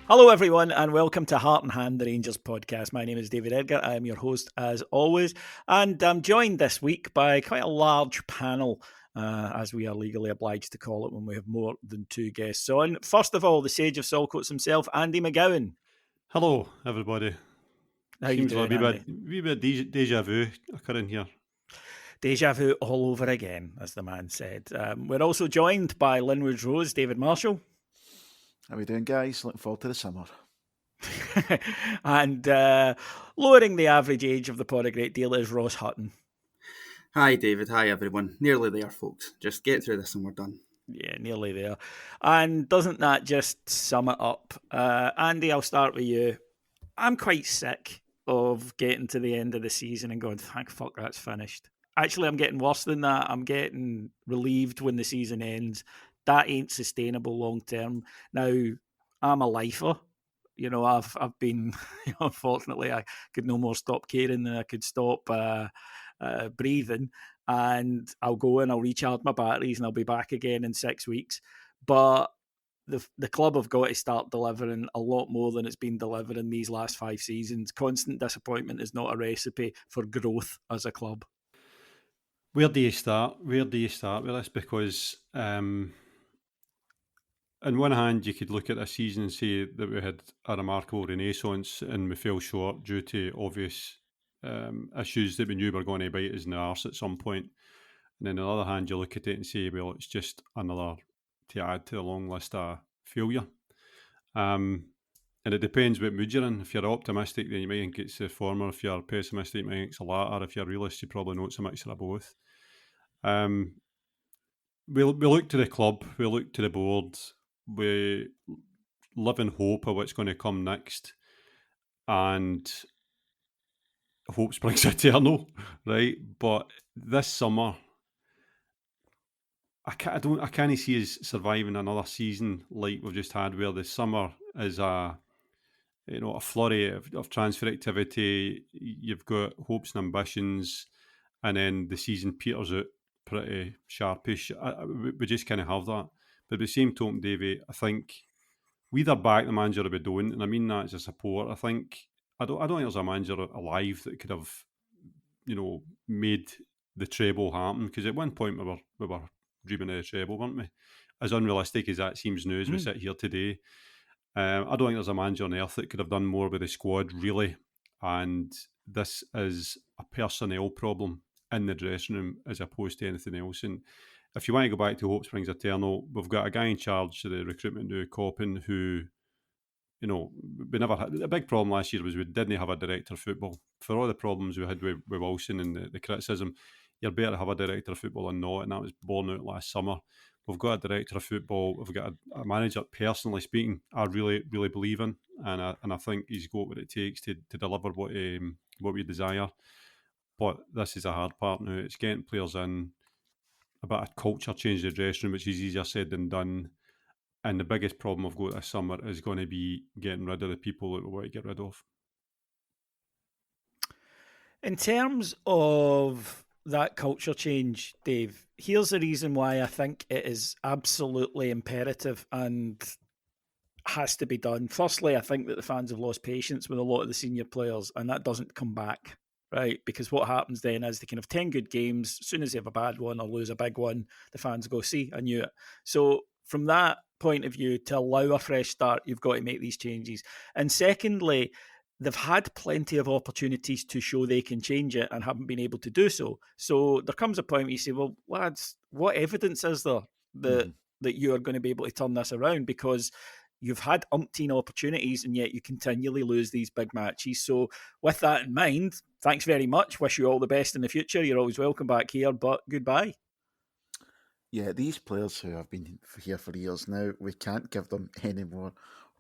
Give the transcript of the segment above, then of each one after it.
Hello, everyone, and welcome to Heart and Hand, the Rangers podcast. My name is David Edgar. I am your host, as always, and I'm joined this week by quite a large panel, as we are legally obliged to call it when we have more than two guests on. First of all, the Sage of Saltcoats himself, Andy McGowan. Hello, everybody. How you Seems like doing, Andy? a wee bit deja vu occurring here. Deja vu all over again, as the man said. We're also joined by Linwood's Rose, David Marshall. How are we doing, guys? Looking forward to the summer. And lowering the average age of the pod a great deal is Ross Hutton. Hi, David. Hi, everyone. Nearly there, folks. Just get through this and we're done. Yeah, nearly there. And doesn't that just sum it up? Andy, I'll start with you. I'm quite sick of getting to the end of the season and going, thank fuck that's finished. Actually, I'm getting worse than that. I'm getting relieved when the season ends. That ain't sustainable long term. Now, I'm a lifer. You know, I've been, unfortunately, I could no more stop caring than I could stop breathing. And I'll go and I'll recharge my batteries and I'll be back again in 6 weeks. But the club have got to start delivering a lot more than it's been delivering these last 5 seasons. Constant disappointment is not a recipe for growth as a club. Where do you start? Where do you start with this? Because on one hand, you could look at this season and say that we had a remarkable renaissance and we fell short due to obvious issues that we knew were going to bite us in the arse at some point. And then on the other hand, you look at it and say, well, it's just another to add to the long list of failure. And it depends what mood you're in. If you're optimistic, then you might think it's the former. If you're pessimistic, you might think it's the latter. If you're a realist, you probably know it's a mixture of both. We look to the club, we look to the board, we live in hope of what's going to come next. And hope springs eternal, right? But this summer, I can't see us surviving another season like we've just had, where the summer is a flurry of transfer activity. You've got hopes and ambitions, and then the season peters out pretty sharpish. We just kind of have that. But at the same token, Davey, I think we either back the manager or we don't, and I mean that as a support. I don't think there's a manager alive that could have, made the treble happen. Because at one point we were dreaming of the treble, weren't we? As unrealistic as that seems now, as we sit here today. I don't think there's a manager on earth that could have done more with the squad, really. And this is a personnel problem in the dressing room as opposed to anything else. And if you want to go back to Hope Springs Eternal, we've got a guy in charge of the recruitment now, Coppin, who, we never had. A big problem last year was we didn't have a director of football. For all the problems we had with Wilson and the criticism, you're better to have a director of football than not, and that was borne out last summer. We've got a director of football. We've got a manager, personally speaking, I really, really believe in. And I think he's got what it takes to deliver what we desire. But this is a hard part now. It's getting players in, a bit of culture change in the dressing room, which is easier said than done. And the biggest problem I've got this summer is going to be getting rid of the people that we want to get rid of. In terms of that culture change, Dave, here's the reason why I think it is absolutely imperative and has to be done. Firstly, I think that the fans have lost patience with a lot of the senior players, and that doesn't come back, right? Because what happens then is they can have 10 good games. As soon as they have a bad one or lose a big one, the fans go, see, I knew it. So from that point of view, to allow a fresh start, you've got to make these changes. And secondly, they've had plenty of opportunities to show they can change it and haven't been able to do so. So there comes a point where you say, well, lads, what evidence is there that you are going to be able to turn this around? Because you've had umpteen opportunities and yet you continually lose these big matches. So with that in mind, thanks very much. Wish you all the best in the future. You're always welcome back here, but goodbye. Yeah, these players who have been here for years now, we can't give them any more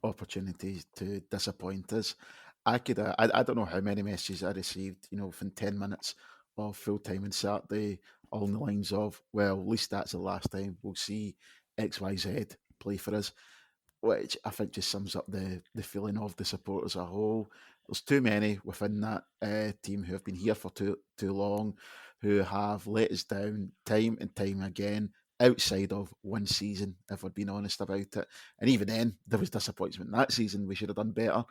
opportunities to disappoint us. I don't know how many messages I received, within 10 minutes of full time on Saturday, along the lines of, well, at least that's the last time we'll see XYZ play for us, which I think just sums up the feeling of the supporters as a whole. There's too many within that team who have been here for too long, who have let us down time and time again, outside of one season, if we're being honest about it. And even then, there was disappointment that season. We should have done better.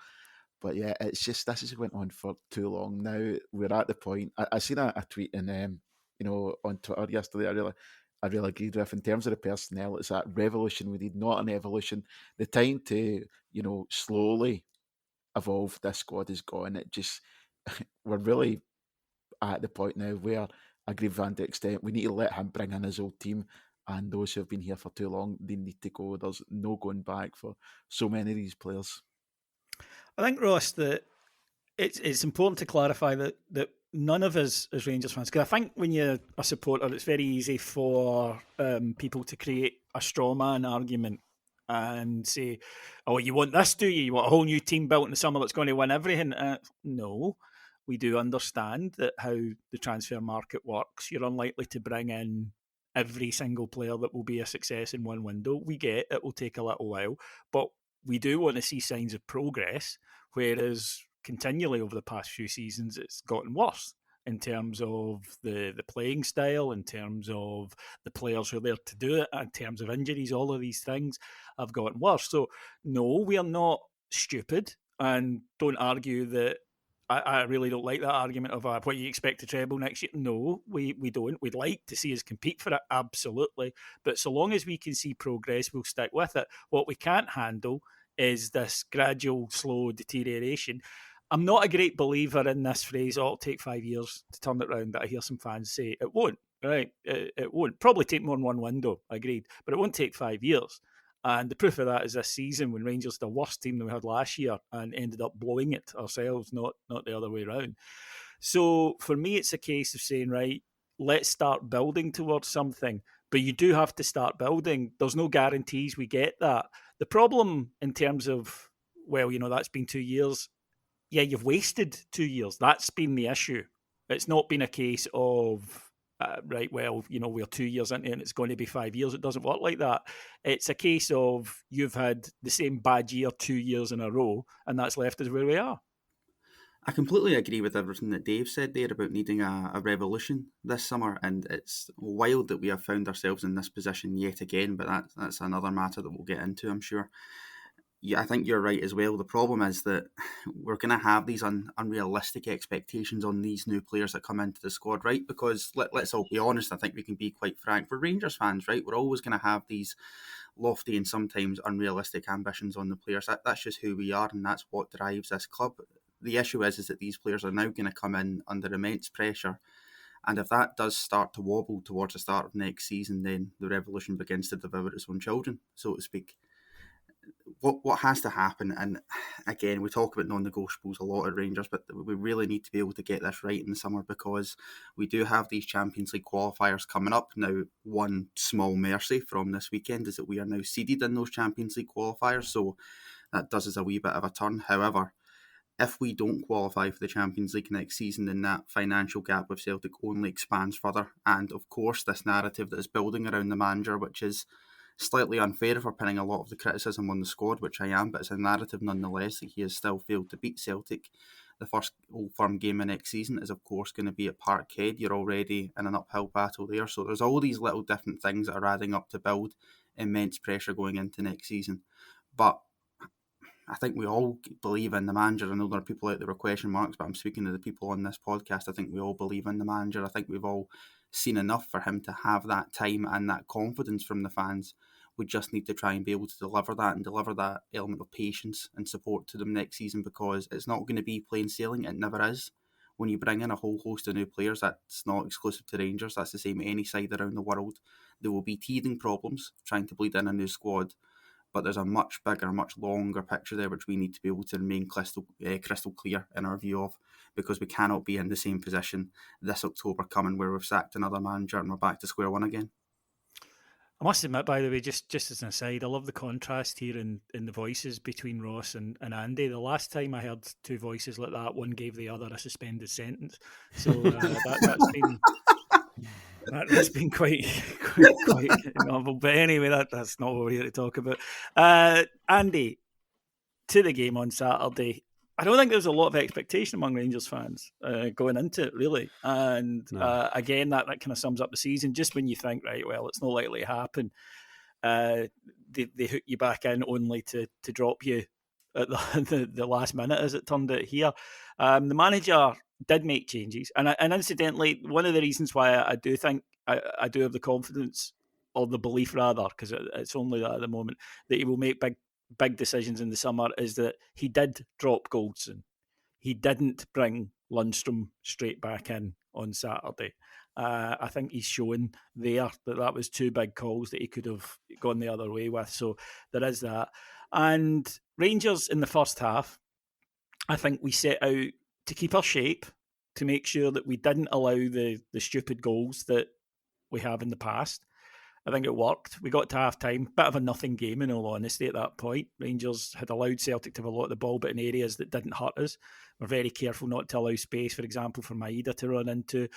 But yeah, it's just this has went on for too long now. We're at the point. I seen a tweet in on Twitter yesterday. I really agreed with in terms of the personnel. It's that revolution we need, not an evolution. The time to slowly evolve this squad is gone. It just we're really at the point now where I agree with Van to extent we need to let him bring in his old team, and those who have been here for too long, they need to go. There's no going back for so many of these players. I think, Ross, that it's important to clarify that none of us as Rangers fans, because I think when you're a supporter, it's very easy for people to create a straw man argument and say, oh, you want this, do you? You want a whole new team built in the summer that's going to win everything? No, we do understand that how the transfer market works. You're unlikely to bring in every single player that will be a success in one window. We get it will take a little while, but we do want to see signs of progress, whereas continually over the past few seasons it's gotten worse in terms of the playing style, in terms of the players who are there to do it, in terms of injuries. All of these things have gotten worse. So no, we are not stupid, and don't argue that. I really don't like that argument of what you expect to treble next year. No, we don't. We'd like to see us compete for it, absolutely. But so long as we can see progress, we'll stick with it. What we can't handle is this gradual, slow deterioration. I'm not a great believer in this phrase, it'll take 5 years to turn it around, that I hear some fans say. It won't, right? It won't. Probably take more than one window, agreed. But it won't take 5 years. And the proof of that is this season when Rangers the worst team that we had last year and ended up blowing it ourselves, not the other way around. So for me, it's a case of saying, right, let's start building towards something. But you do have to start building. There's no guarantees we get that. The problem in terms of, well, that's been 2 years. Yeah, you've wasted 2 years. That's been the issue. It's not been a case of, right, well, we're 2 years into it and it's going to be 5 years. It doesn't work like that. It's a case of you've had the same bad year 2 years in a row, and that's left us where we are. I completely agree with everything that Dave said there about needing a revolution this summer, and it's wild that we have found ourselves in this position yet again, but that's another matter that we'll get into, I'm sure. Yeah, I think you're right as well. The problem is that we're going to have these unrealistic expectations on these new players that come into the squad, right? Because let's all be honest, I think we can be quite frank. We're Rangers fans, right? We're always going to have these lofty and sometimes unrealistic ambitions on the players. That's just who we are, and that's what drives this club. The issue is that these players are now going to come in under immense pressure. And if that does start to wobble towards the start of next season, then the revolution begins to devour its own children, so to speak. What has to happen, and again, we talk about non-negotiables a lot at Rangers, but we really need to be able to get this right in the summer, because we do have these Champions League qualifiers coming up. Now, one small mercy from this weekend is that we are now seeded in those Champions League qualifiers, so that does us a wee bit of a turn. However, if we don't qualify for the Champions League next season, then that financial gap with Celtic only expands further. And of course, this narrative that is building around the manager, which is slightly unfair if we're pinning a lot of the criticism on the squad, which I am, but it's a narrative nonetheless that he has still failed to beat Celtic. The first Old Firm game of next season is, of course, going to be at Parkhead. You're already in an uphill battle there. So there's all these little different things that are adding up to build immense pressure going into next season. But I think we all believe in the manager. I know there are people out there with question marks, but I'm speaking to the people on this podcast. I think we all believe in the manager. I think we've all seen enough for him to have that time and that confidence from the fans. We just need to try and be able to deliver that and deliver that element of patience and support to them next season, because it's not going to be plain sailing. It never is. When you bring in a whole host of new players, that's not exclusive to Rangers. That's the same any side around the world. There will be teething problems trying to bleed in a new squad, but there's a much bigger, much longer picture there which we need to be able to remain crystal clear in our view of, because we cannot be in the same position this October coming where we've sacked another manager and we're back to square one again. I must admit, by the way, just as an aside, I love the contrast here in the voices between Ross and Andy. The last time I heard two voices like that, one gave the other a suspended sentence. So that's been quite novel. But anyway, that's not what we're here to talk about. Andy, to the game on Saturday, I don't think there's a lot of expectation among Rangers fans going into it, really. And again, that kind of sums up the season. Just when you think, right, well, it's not likely to happen, they hook you back in only to drop you at the last minute, as it turned out here. The manager did make changes. And incidentally, one of the reasons why I do think I do have the confidence, or the belief rather, because it's only that at the moment, that he will make big decisions in the summer, is that he did drop Goldson. He didn't bring Lundstrom straight back in on Saturday. I think he's shown there that was two big calls that he could have gone the other way with. So there is that. And Rangers in the first half, I think we set out to keep our shape, to make sure that we didn't allow the stupid goals that we have in the past. I think it worked. We got to half-time, bit of a nothing game in all honesty at that point. Rangers had allowed Celtic to have a lot of the ball, but in areas that didn't hurt us. We're very careful not to allow space, for example, for Maeda to run into.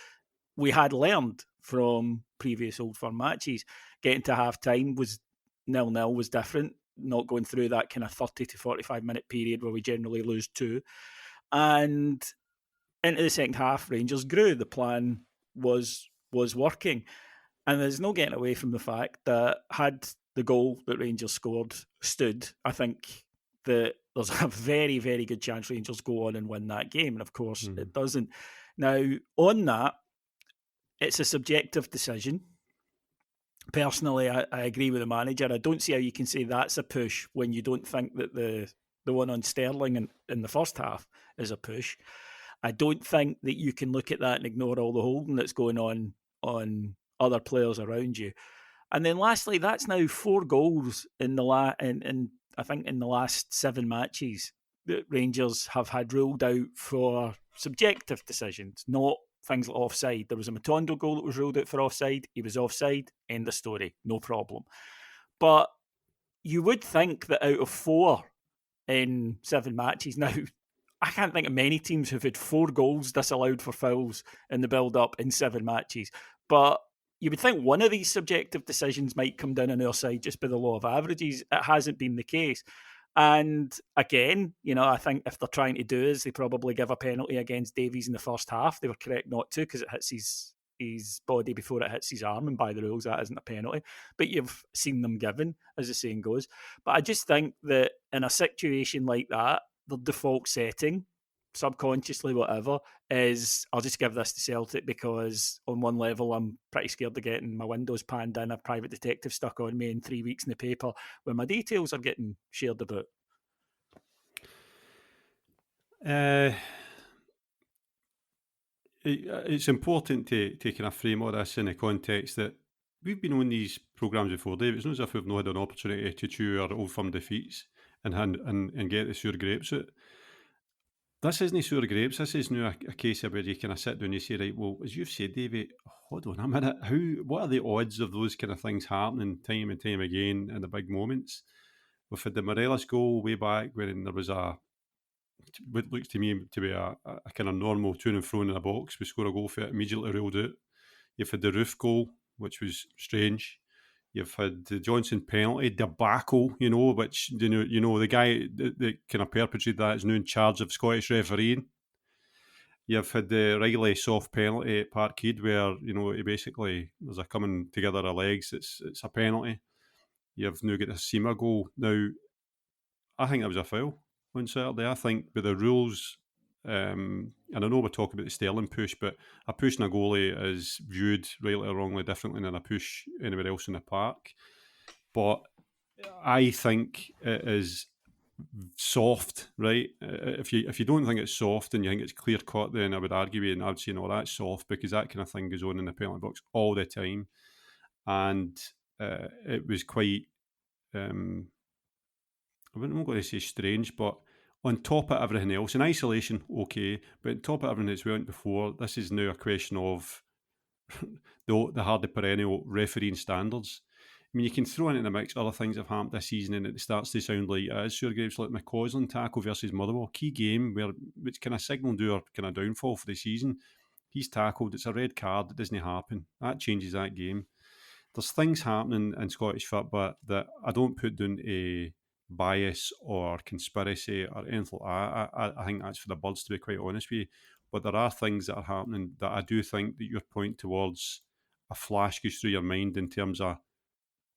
We had learned from previous Old Firm matches. Getting to half-time was 0-0 was different, not going through that kind of 30 to 45-minute period where we generally lose 2. And into the second half, Rangers grew. The plan was working. And there's no getting away from the fact that had the goal that Rangers scored stood, I think that there's a very, very good chance Rangers go on and win that game. And of course, it doesn't. Now, on that, it's a subjective decision. Personally, I agree with the manager. I don't see how you can say that's a push when you don't think that the one on Sterling in the first half is a push. I don't think that you can look at that and ignore all the holding that's going on other players around you. And then lastly, that's now 4 goals in the I think in the last 7 matches that Rangers have had ruled out for subjective decisions, not things like offside. There was a Matondo goal that was ruled out for offside. He was offside. End of story. No problem. But you would think that out of 4 in 7 matches now, I can't think of many teams who've had 4 goals disallowed for fouls in the build-up in 7 matches. But you would think one of these subjective decisions might come down on our side just by the law of averages. It hasn't been the case. And again, I think if they're trying to do is they probably give a penalty against Davies in the first half. They were correct not to, because it hits his body before it hits his arm, and by the rules that isn't a penalty. But you've seen them given, as the saying goes. But I just think that in a situation like that, the default setting, subconsciously whatever, is I'll just give this to Celtic because on one level I'm pretty scared of getting my windows panned in, a private detective stuck on me in 3 weeks in the paper where my details are getting shared about. It's important to kind of frame all this in the context that we've been on these programmes before, Dave. It's not as if we've not had an opportunity to chew our Old Firm defeats and get the sour grapes out. This isn't sour grapes. This is now a case where you kind of sit down and you say, right, well, as you've said, Davey, hold on a minute. What are the odds of those kind of things happening time and time again in the big moments? We've had the Morelos goal way back when there was what looks to me to be a kind of normal to and fro in the box. We score a goal for it, immediately ruled out. You've had the Roof goal, which was strange. You've had the Johnson penalty debacle, which the guy that kind of perpetrated that is now in charge of Scottish refereeing. You've had the Riley soft penalty at Parkhead where he basically there's a coming together of legs. It's a penalty. You've now got the Seamer goal. Now, I think that was a foul on Saturday. I think with the rules, and I know we're talking about the Sterling push, but a push in a goalie is viewed rightly or wrongly differently than a push anywhere else in the park. But I think it is soft, right? If you don't think it's soft and you think it's clear cut, then I would argue with you and I would say, no, that's soft, because that kind of thing goes on in the penalty box all the time. And it was quite, I'm not going to say strange, but on top of everything else, in isolation, okay, but on top of everything that's went before, this is now a question of the hardly perennial refereeing standards. I mean, you can throw in the mix other things that have happened this season, and it starts to sound like it is sure grapes, like McCausland tackle versus Motherwell, key game which kind of signalled our kind of downfall for the season. He's tackled, it's a red card, it doesn't happen. That changes that game. There's things happening in Scottish football that I don't put down to bias or conspiracy or anything like that. I think that's for the birds, to be quite honest with you. But there are things that are happening that I do think that your point towards a flash goes through your mind in terms of,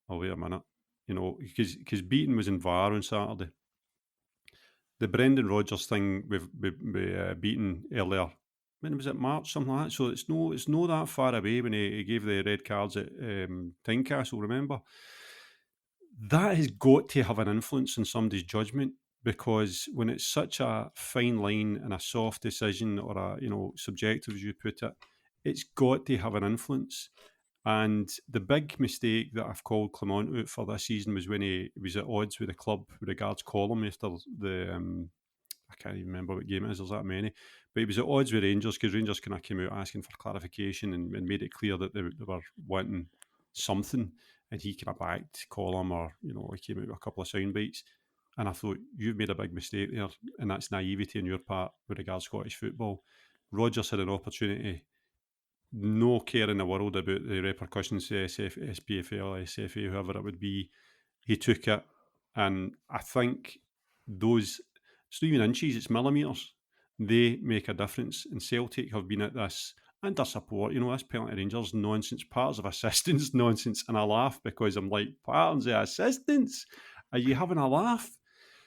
oh, wait a minute, because Beaton was in VAR on Saturday. The Brendan Rodgers thing with Beaton earlier, when was it, March, something like that? So it's no that far away when he gave the red cards at Tynecastle, remember? That has got to have an influence on somebody's judgment, because when it's such a fine line and a soft decision, or a subjective, as you put it, it's got to have an influence. And the big mistake that I've called Clement out for this season was when he was at odds with the club with regards Column after the I can't even remember what game it is, there's that many. But he was at odds with Rangers because Rangers kind of came out asking for clarification and made it clear that they were wanting something. And he kind of backed Column, or, he came out with a couple of sound bites. And I thought, you've made a big mistake there. And that's naivety on your part with regards to Scottish football. Rodgers had an opportunity, no care in the world about the repercussions to SPFL, SFA, whoever it would be. He took it. And I think those, it's not even inches, it's millimetres. They make a difference. And Celtic have been at this under support. This penalty Rangers nonsense, parts of assistance nonsense, and I laugh because I'm like, patterns of assistance? Are you having a laugh?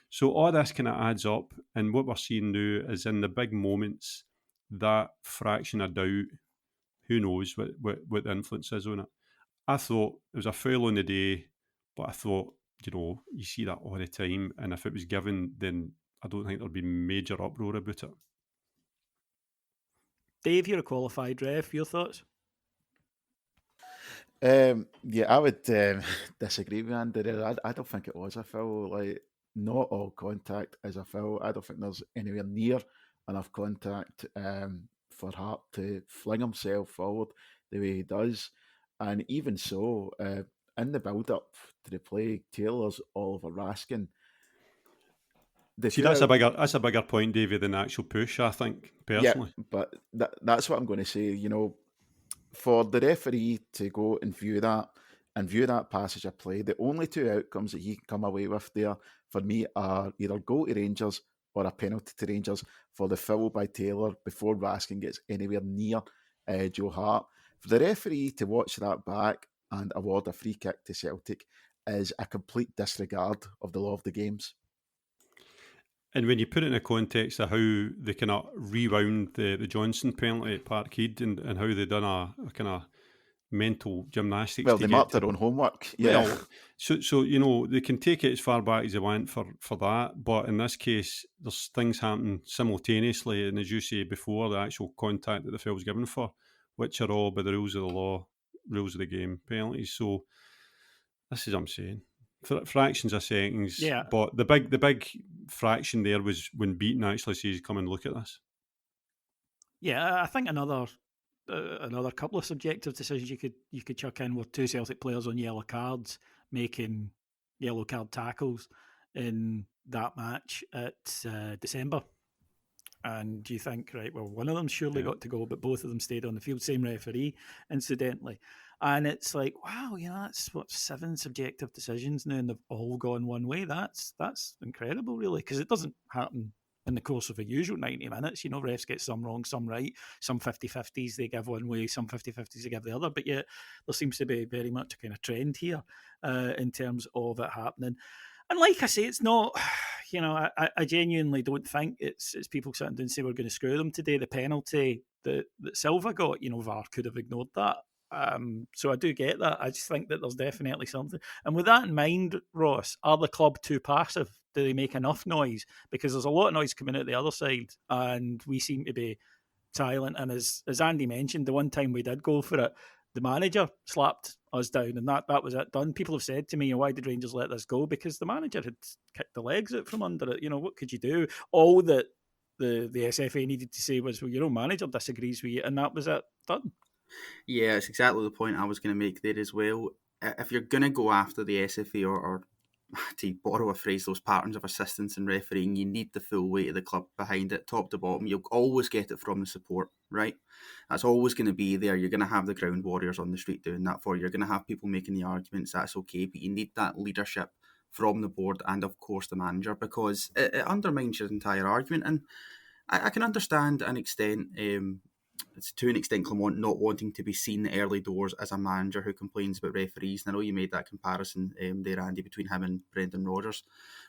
So all this kind of adds up, and what we're seeing now is in the big moments, that fraction of doubt, who knows what the influence is on it. I thought it was a foul on the day, but I thought, you see that all the time, and if it was given, then I don't think there'd be major uproar about it. Dave, you're a qualified ref. Your thoughts? Yeah, I would disagree with Andy there. I don't think it was a foul. Like, not all contact is a foul. I don't think there's anywhere near enough contact for Hart to fling himself forward the way he does. And even so, in the build-up to the play, Taylor's Oliver Raskin. See, that's a bigger point, David, than the actual push, I think, personally. Yeah, but that's what I'm going to say. For the referee to go and view that passage of play, the only two outcomes that he can come away with there, for me, are either goal to Rangers or a penalty to Rangers for the foul by Taylor before Raskin gets anywhere near Joe Hart. For the referee to watch that back and award a free kick to Celtic is a complete disregard of the law of the games. And when you put it in the context of how they kind of rewound the Johnson penalty at Parkhead, and how they done a kind of mental gymnastics. Well, they marked their own homework. Yeah. Well, so they can take it as far back as they want for that, but in this case, there's things happen simultaneously, and as you say before, the actual contact that the foul was given for, which are all by the rules of the law, rules of the game, penalties. So this is what I'm saying. Fractions of seconds, yeah. But the big fraction there was when Beaton actually says, "Come and look at this." Yeah, I think another couple of subjective decisions you could chuck in were two Celtic players on yellow cards making yellow card tackles in that match at December. And you think, right, well, one of them surely got to go, but both of them stayed on the field, same referee, incidentally. And it's like, wow, that's 7 subjective decisions now, and they've all gone one way. That's incredible, really, because it doesn't happen in the course of a usual 90 minutes. Refs get some wrong, some right, some 50-50s they give one way, some 50-50s they give the other. But yet there seems to be very much a kind of trend here in terms of it happening. And like I say, it's not, I genuinely don't think it's people sitting down and say we're going to screw them today. The penalty that Silva got, VAR could have ignored that. So I do get that. I just think that there's definitely something. And with that in mind, Ross, are the club too passive? Do they make enough noise? Because there's a lot of noise coming out the other side, and we seem to be silent. And as Andy mentioned, the one time we did go for it, the manager slapped us down, and that was it done. People have said to me, why did Rangers let this go? Because the manager had kicked the legs out from under it. What could you do? All that the SFA needed to say was, well, your own manager disagrees with you, and that was it, done. Yeah, it's exactly the point I was going to make there as well. If you're going to go after the SFA or to borrow a phrase, those patterns of assistance and refereeing, you need the full weight of the club behind it, top to bottom. You'll always get it from the support, right? That's always going to be there. You're going to have the ground warriors on the street doing that for you. You're going to have people making the arguments, that's okay, but you need that leadership from the board and, of course, the manager, because it undermines your entire argument. And I can understand to an extent Clement not wanting to be seen early doors as a manager who complains about referees. And I know you made that comparison there, Andy, between him and Brendan Rodgers.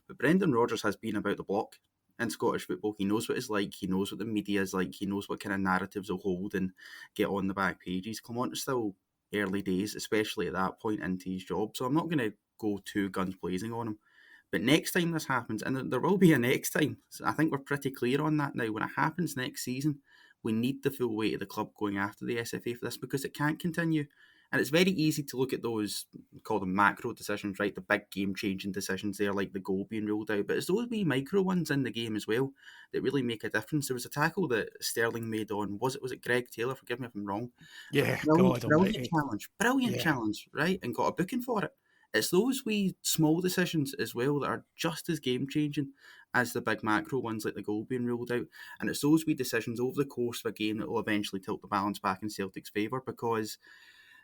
But Brendan Rodgers has been about the block in Scottish football. He knows what it's like. He knows what the media is like. He knows what kind of narratives will hold and get on the back pages. Clement is still early days, especially at that point into his job. So I'm not going to go too guns blazing on him. But next time this happens, and there will be a next time, so I think we're pretty clear on that now. When it happens next season, we need the full weight of the club going after the SFA for this, because it can't continue. And it's very easy to look at those, call them macro decisions, right? The big game-changing decisions there, like the goal being ruled out. But it's those wee micro ones in the game as well that really make a difference. There was a tackle that Sterling made on, was it Greg Taylor? Forgive me if I'm wrong. Yeah, Brilliant challenge, right? And got a booking for it. It's those wee small decisions as well that are just as game-changing as the big macro ones like the goal being ruled out. And it's those wee decisions over the course of a game that will eventually tilt the balance back in Celtic's favour, because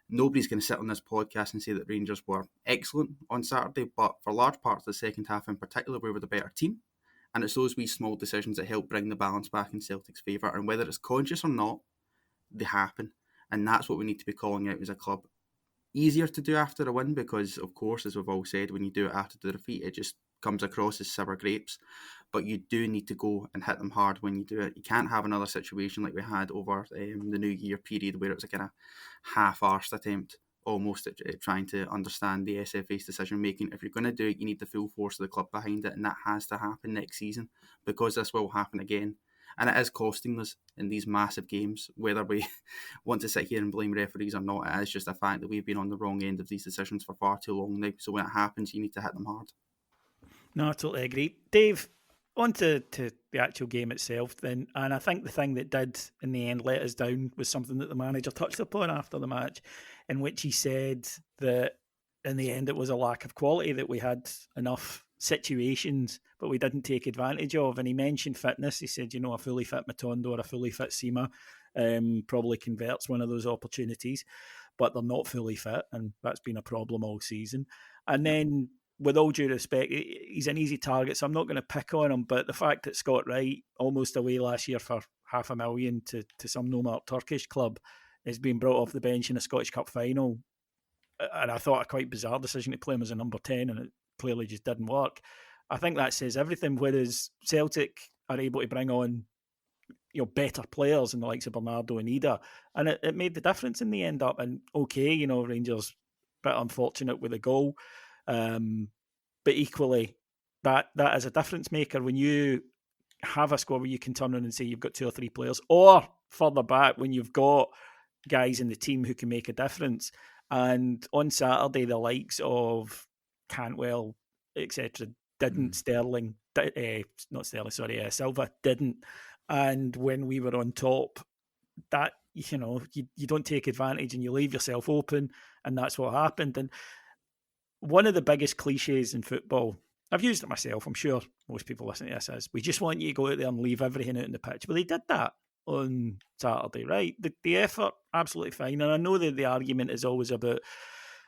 nobody's going to sit on this podcast and say that Rangers were excellent on Saturday, but for large parts of the second half in particular, we were the better team. And it's those wee small decisions that help bring the balance back in Celtic's favour. And whether it's conscious or not, they happen. And that's what we need to be calling out as a club. Easier to do after a win because, of course, as we've all said, when you do it after the defeat, it just comes across as sour grapes. But you do need to go and hit them hard when you do it. You can't have another situation like we had over the New Year period where it was a kind of half-arsed attempt almost at trying to understand the SFA's decision-making. If you're going to do it, you need the full force of the club behind it, and that has to happen next season, because this will happen again. And it is costing us in these massive games, whether we want to sit here and blame referees or not. It is just a fact that we've been on the wrong end of these decisions for far too long now. So when it happens, you need to hit them hard. No, I totally agree. Dave, on to the actual game itself then. And I think the thing that did in the end let us down was something that the manager touched upon after the match, in which he said that in the end it was a lack of quality, that we had enough situations but we didn't take advantage of. And he mentioned fitness. He said, a fully fit Matondo or a fully fit Sima probably converts one of those opportunities, but they're not fully fit, and that's been a problem all season. And then, with all due respect, he's an easy target, so I'm not going to pick on him, but the fact that Scott Wright, almost away last year for $500,000 to some no-mark Turkish club, is being brought off the bench in a Scottish Cup final, and I thought a quite bizarre decision to play him as a number 10, and it clearly just didn't work. I think that says everything, whereas Celtic are able to bring on better players in the likes of Bernardo and Ida, and it made the difference in the end up. And okay, Rangers a bit unfortunate with a goal, but equally that is a difference maker when you have a squad where you can turn around and say you've got 2 or 3 players, or further back when you've got guys in the team who can make a difference. And on Saturday, the likes of Cantwell, etc., didn't. Sterling, Silva didn't. And when we were on top, that you don't take advantage and you leave yourself open, and that's what happened. And one of the biggest cliches in football, I've used it myself, I'm sure most people listening to this, is we just want you to go out there and leave everything out on the pitch. But they did that on Saturday, right? The effort, absolutely fine. And I know that the argument is always about,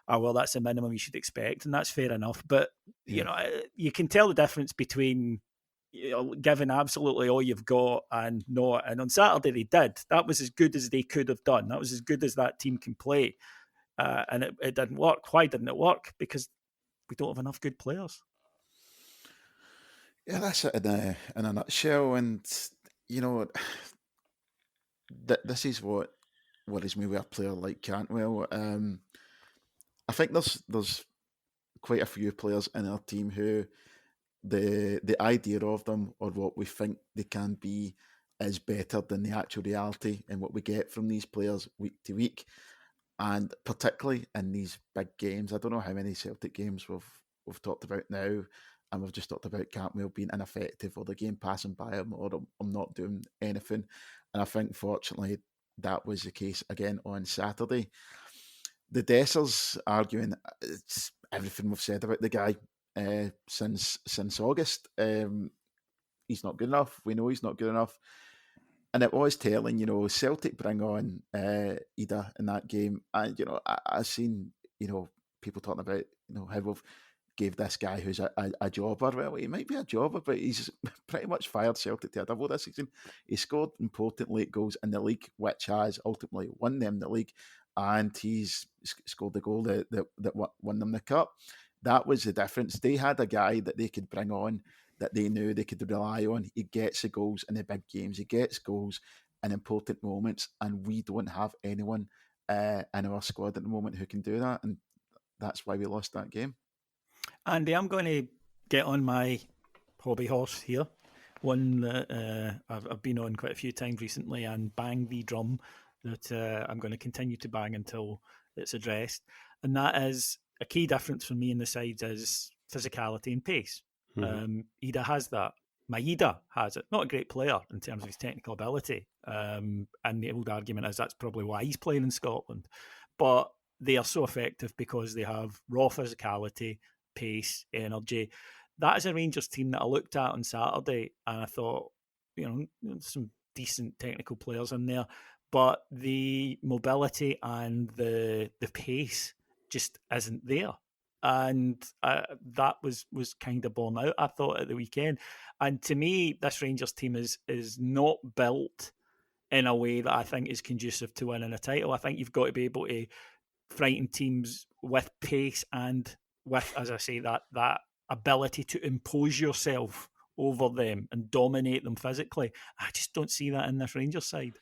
well, that's the minimum you should expect, and that's fair enough. But, you can tell the difference between giving absolutely all you've got and not. And on Saturday they did. That was as good as they could have done. That was as good as that team can play. And it didn't work. Why didn't it work? Because we don't have enough good players. Yeah, that's it in a nutshell. And, this is what worries me with a player like Cantwell. I think there's quite a few players in our team who the idea of them, or what we think they can be, is better than the actual reality and what we get from these players week to week. And particularly in these big games, I don't know how many Celtic games we've talked about now, and we've just talked about Cantwell being ineffective, or the game passing by him, or I'm not doing anything. And I think, fortunately, that was the case again on Saturday. The Dessers arguing, it's everything we've said about the guy since August. He's not good enough. We know he's not good enough. And it was telling, Celtic bring on Ida in that game. And, I've seen, people talking about, how gave this guy who's a jobber. Well, he might be a jobber, but he's pretty much fired Celtic to a double this season. He scored important late goals in the league, which has ultimately won them the league, and he's scored the goal that won them the cup. That was the difference. They had a guy that they could bring on that they knew they could rely on. He gets the goals in the big games. He gets goals in important moments, and we don't have anyone in our squad at the moment who can do that, and that's why we lost that game. Andy, I'm going to get on my hobby horse here, one that I've been on quite a few times recently, and bang the drum that I'm going to continue to bang until it's addressed. And that is a key difference for me in the sides is physicality and pace. Ida has that. Maeda has it. Not a great player in terms of his technical ability. And the old argument is that's probably why he's playing in Scotland. But they are so effective because they have raw physicality, pace, energy. That is a Rangers team that I looked at on Saturday and I thought, some decent technical players in there, but the mobility and the pace just isn't there. And that was kind of borne out, I thought, at the weekend. And to me, this Rangers team is not built in a way that I think is conducive to winning a title. I think you've got to be able to frighten teams with pace and with, as I say, that ability to impose yourself over them and dominate them physically. I just don't see that in this Rangers side.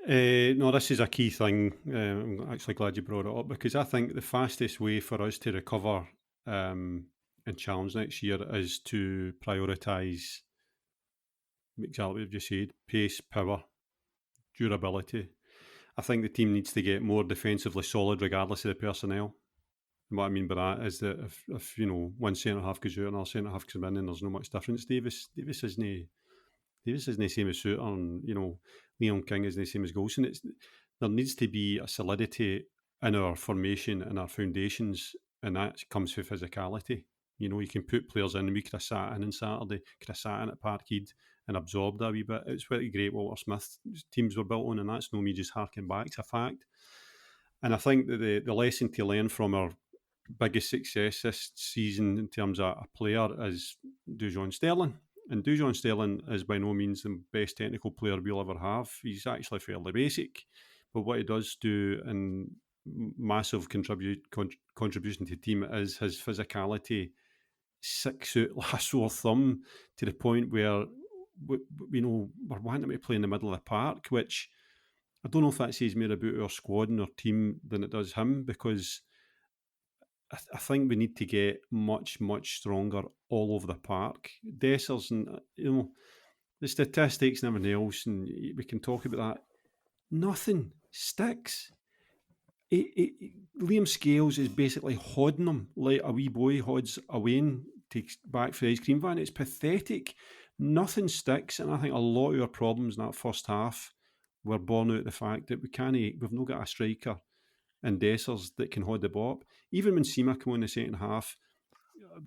No, this is a key thing. I'm actually glad you brought it up because I think the fastest way for us to recover and challenge next year is to prioritise exactly what you've just said: pace, power, durability. I think the team needs to get more defensively solid regardless of the personnel. And what I mean by that is that if one centre half goes out and our centre half comes in, and there's no much difference. Davis isn't the same as Suter, and Leon King isn't the same as Golson. There needs to be a solidity in our formation and our foundations, and that comes with physicality. You can put players in. We could have sat in on Saturday, could have sat in at Parkhead and absorbed a wee bit. It's pretty great Walter Smith teams were built on, and that's no me just harking back. It's a fact. And I think that the lesson to learn from our biggest success this season in terms of a player is Dujon Sterling. And Dujon Sterling is by no means the best technical player we'll ever have. He's actually fairly basic. But what he does do in massive contribution to the team is his physicality, 6-foot lasso thumb, to the point where we're wanting him to play in the middle of the park, which I don't know if that says more about our squad and our team than it does him, because I think we need to get much, much stronger all over the park. Dessers and, the statistics and everything else, and we can talk about that. Nothing sticks. Liam Scales is basically hodding him like a wee boy hodds a Wayne takes back for the ice cream van. It's pathetic. Nothing sticks, and I think a lot of our problems in that first half were born out of the fact that we've not got a striker and Dessers that can hold the ball up. Even when Sima came on in the second half,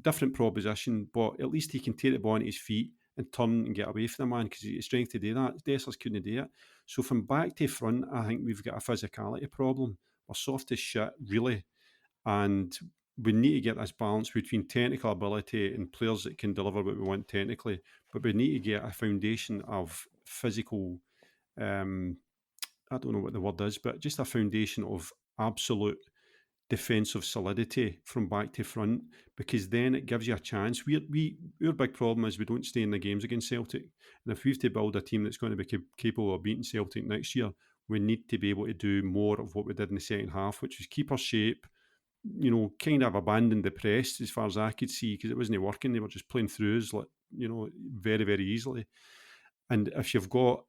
different proposition, but at least he can take the ball on his feet and turn and get away from the man because he's strength to do that. Dessers couldn't do it. So from back to front, I think we've got a physicality problem. We're soft as shit, really. And we need to get this balance between technical ability and players that can deliver what we want technically, but we need to get a foundation of physical, I don't know what the word is, but just a foundation of absolute defensive solidity from back to front, because then it gives you a chance. Our big problem is we don't stay in the games against Celtic, and if we have to build a team that's going to be capable of beating Celtic next year, we need to be able to do more of what we did in the second half, which was keep our shape, kind of abandon the press as far as I could see, because it wasn't working. They were just playing through us, very, very easily. And if you've got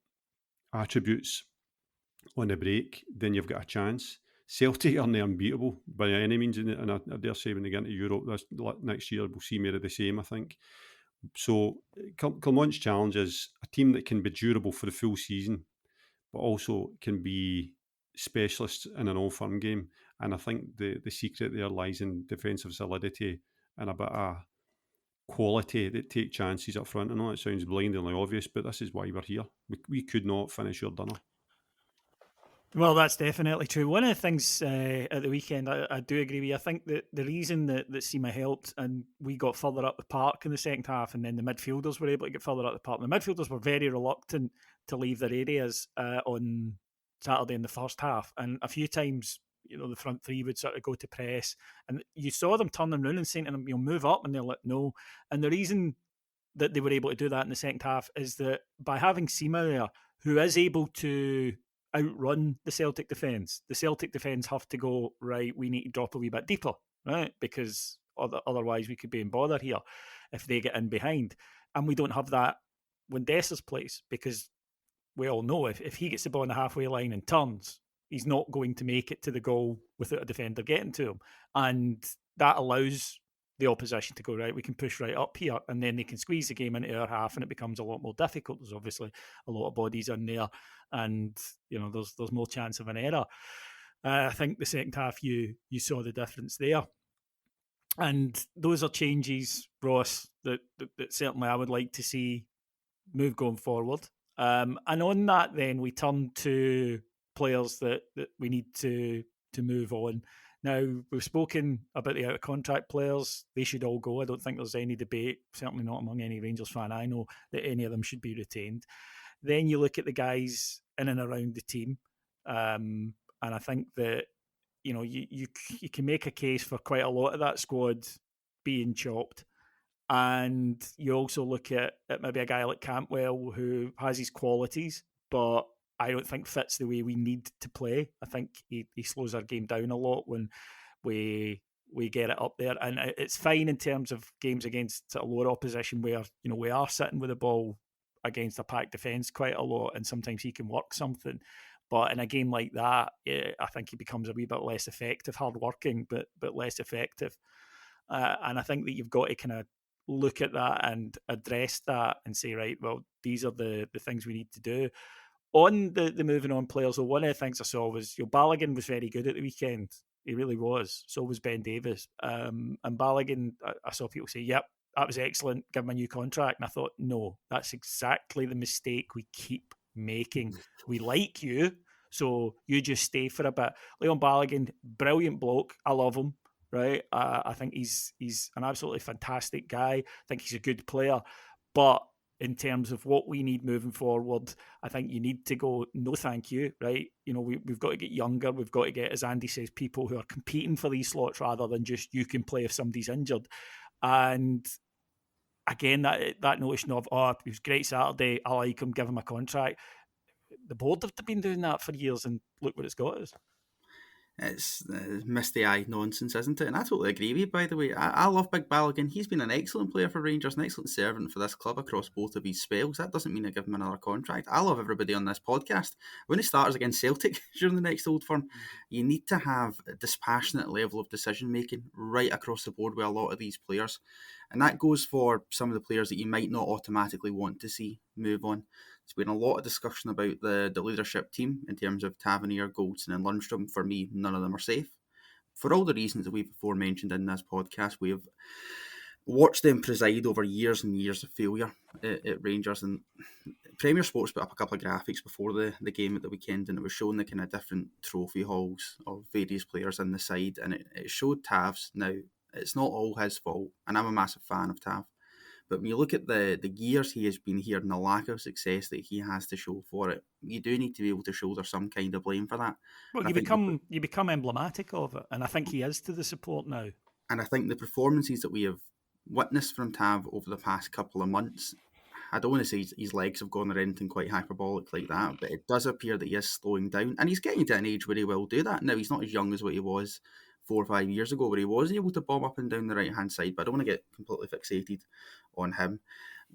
attributes on the break, then you've got a chance. Celtic are unbeatable by any means, and I dare say when they get into Europe next year, we'll see more of the same, I think. So Clermont's challenge is a team that can be durable for the full season, but also can be specialists in an all-firm game. And I think the secret there lies in defensive solidity and a bit of quality that take chances up front. I know it sounds blindingly obvious, but this is why we're here. We could not finish your dinner. Well, that's definitely true. One of the things at the weekend, I do agree with you. I think that the reason that Sema helped and we got further up the park in the second half, and then the midfielders were able to get further up the park. The midfielders were very reluctant to leave their areas on Saturday in the first half, and a few times, the front three would sort of go to press, and you saw them turning around and saying to them, move up, and they're like, no. And the reason that they were able to do that in the second half is that by having Sema there, who is able to outrun the Celtic defence have to go, right, we need to drop a wee bit deeper, right? Because otherwise we could be in bother here if they get in behind. And we don't have that when Dessers plays, because we all know if he gets the ball on the halfway line and turns, he's not going to make it to the goal without a defender getting to him. And that allows the opposition to go, right, we can push right up here, and then they can squeeze the game into our half, and it becomes a lot more difficult. There's obviously a lot of bodies in there, and there's more chance of an error. I think the second half you saw the difference there, and those are changes, Ross, that certainly I would like to see move going forward. And on that, then we turn to players that we need to move on. Now, we've spoken about the out-of-contract players. They should all go. I don't think there's any debate, certainly not among any Rangers fan I know, that any of them should be retained. Then you look at the guys in and around the team, and I think that you can make a case for quite a lot of that squad being chopped. And you also look at maybe a guy like Campbell, who has his qualities, but I don't think fits the way we need to play. I think he slows our game down a lot when we get it up there. And it's fine in terms of games against a lower opposition where, we are sitting with the ball against a packed defence quite a lot, and sometimes he can work something. But in a game like that, I think he becomes a wee bit less effective, hard-working, but less effective. And I think that you've got to kind of look at that and address that and say, right, well, these are the things we need to do. On the moving on players, one of the things I saw was Balogun was very good at the weekend. He really was. So was Ben Davies. And Balogun, I saw people say, yep, that was excellent, give him a new contract. And I thought, no, that's exactly the mistake we keep making. We like you, so you just stay for a bit. Leon Balogun, brilliant bloke. I love him. Right, I think he's an absolutely fantastic guy. I think he's a good player, but in terms of what we need moving forward, I think you need to go, no thank you, right? We've got to get younger. We've got to get, as Andy says, people who are competing for these slots rather than just you can play if somebody's injured. And again, that notion of, it was great Saturday, I like him, give him a contract. The board have been doing that for years, and look what it's got us. It's misty-eyed nonsense, isn't it? And I totally agree with you, by the way. I love Big Balogun. He's been an excellent player for Rangers, an excellent servant for this club across both of his spells. That doesn't mean I give him another contract. I love everybody on this podcast. When it starts against Celtic during the next Old Firm, you need to have a dispassionate level of decision-making right across the board with a lot of these players. And that goes for some of the players that you might not automatically want to see move on. There's been a lot of discussion about the leadership team in terms of Tavernier, Goldson and Lundstrom. For me, none of them are safe. For all the reasons that we've before mentioned in this podcast, we have watched them preside over years and years of failure at Rangers. And Premier Sports put up a couple of graphics before the game at the weekend, and it was showing the kind of different trophy halls of various players in the side. And it showed Tav's. Now, it's not all his fault, and I'm a massive fan of Tav. But when you look at the years he has been here and the lack of success that he has to show for it, you do need to be able to shoulder some kind of blame for that. Well, you become emblematic of it, and I think he is to the support now. And I think the performances that we have witnessed from Tav over the past couple of months, I don't want to say his legs have gone or anything quite hyperbolic like that, but it does appear that he is slowing down, and he's getting to an age where he will do that. Now, he's not as young as what he was 4 or 5 years ago, where he was able to bomb up and down the right-hand side, but I don't want to get completely fixated on him.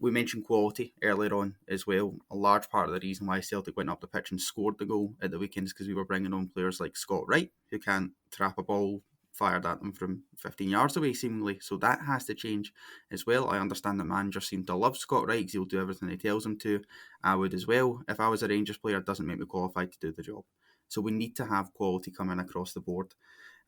We mentioned quality earlier on as well. A large part of the reason why Celtic went up the pitch and scored the goal at the weekend is because we were bringing on players like Scott Wright, who can't trap a ball fired at them from 15 yards away, seemingly. So that has to change as well. I understand that managers seem to love Scott Wright because he'll do everything he tells him to. I would as well. If I was a Rangers player, it doesn't make me qualified to do the job. So we need to have quality coming across the board.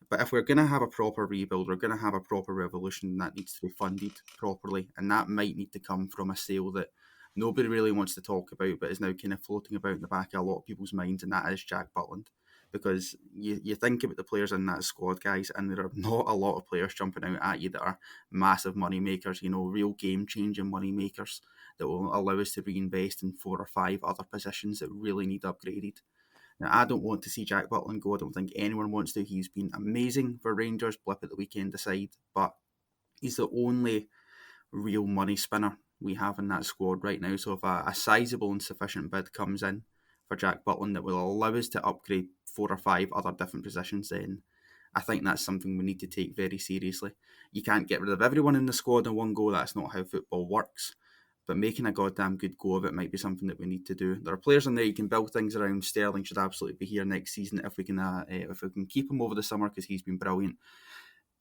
But if we're going to have a proper rebuild, we're going to have a proper revolution, that needs to be funded properly. And that might need to come from a sale that nobody really wants to talk about, but is now kind of floating about in the back of a lot of people's minds, and that is Jack Butland. because you think about the players in that squad, guys, and there are not a lot of players jumping out at you that are massive money makers, real game-changing money makers that will allow us to reinvest in 4 or 5 other positions that really need upgraded. Now, I don't want to see Jack Butland go. I don't think anyone wants to. He's been amazing for Rangers, blip at the weekend aside, but he's the only real money spinner we have in that squad right now. So if a sizable and sufficient bid comes in for Jack Butland that will allow us to upgrade 4 or 5 other different positions, then I think that's something we need to take very seriously. You can't get rid of everyone in the squad in one go. That's not how football works. But making a goddamn good go of it might be something that we need to do. There are players in there you can build things around. Sterling should absolutely be here next season if we can keep him over the summer, because he's been brilliant.